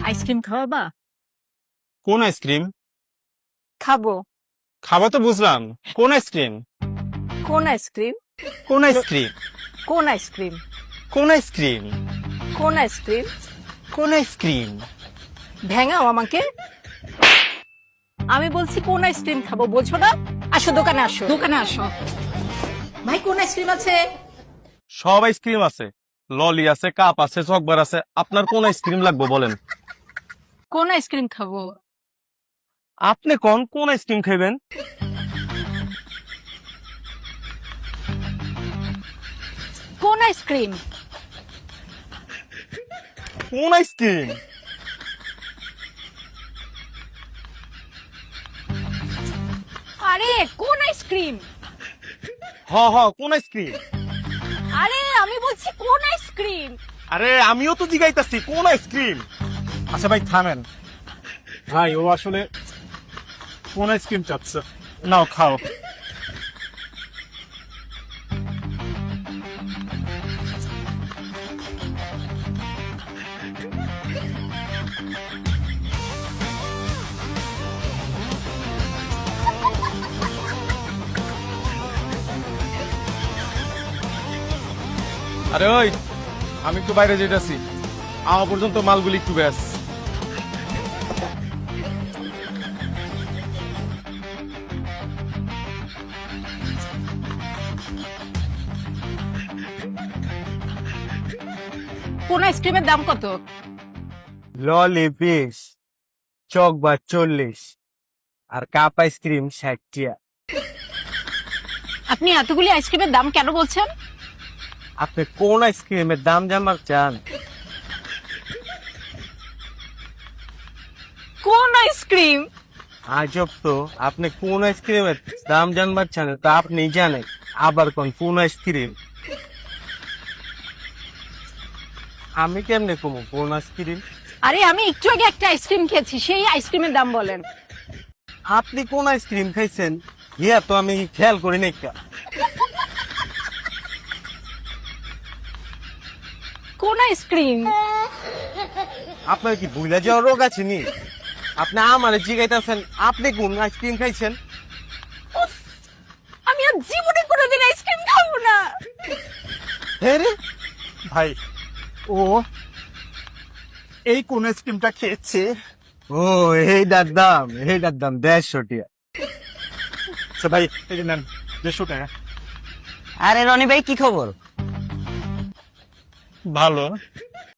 Ice cream খাওয়াবা? কোন ice cream? খাবো। খাওয়া তো বুঝলাম, কোন আইসক্রিম? কোন আইসক্রিম? কোন আইসক্রিম? কোন আইসক্রিম? কোন আইসক্রিম? কোন আইসক্রিম? কোন আইসক্রিম? ভেঙাও আমাকে। আমি বলছি কোন আইসক্রিম খাবো, বোঝো না? আসো দোকানে, আসো দোকানে আসো। ভাই কোন আইসক্রিম আছে? সব আইসক্রিম আছে, ললি আছে, কাপ আছে, চকবার আছে। আপনার কোন আইসক্রিম লাগবে বলেন? কোন আইসক্রিম খাবো? আপনি কোন আইসক্রিম খাইবেন? কোন আইসক্রিম? কোন আইসক্রিম? আরে কোন আইসক্রিম? কোন আইসক্রিম? আরে আমি বলছি কোন আইসক্রিম? আরে আমিও তো জিগাইতাছি কোন আইসক্রিম। আচ্ছা ভাই থামেন, ভাই ও আসলে কোন আইসক্রিম চাচ্ছে। নাও খাও। আরে ওই, আমি একটু বাইরে যেতেছি, আমার পর্যন্ত মালগুলি একটু ব্যাস। কোন আইসক্রিমের দাম কত? ললি 20, চকবার 40 আর কাপ আইসক্রিম 60 টিয়া। আপনি এতগুলি আইসক্রিমের দাম কেন বলছেন? আপনি কোন আইসক্রিমের দাম জানবার চান? কোন আইসক্রিম? আজব তো, আপনি কোন আইসক্রিমের দাম জানবার চান তা আপনি জানেন, আবার কোন আইসক্রিম? আমি কেমনে কমু কোন আইসক্রিম? আরে আমি একটু আগে একটা আইসক্রিম খেয়েছি, সেই আইসক্রিমের দাম বলেন। আপনি কোন আইসক্রিম খাইছেন ইয়া তো আমি খেয়াল করি নাই। কোন আইসক্রিম? আপনার কি ভুলে যাওয়ার রোগ আছে নি? আপনি আমার জিগাইতেছেন আপনি কোন আইসক্রিম খাইছেন? আমি আর জীবনে কোনোদিন আইসক্রিম খাবো না। হ্যাঁ রে, ভাই ও এই কোন আইসক্রিমটা খেয়েছে। ও এইটার দাম 150 টিয়া। আচ্ছা ভাই এই যে নেন 150 টাকা। আরে রনি ভাই কি খবর? ভালো।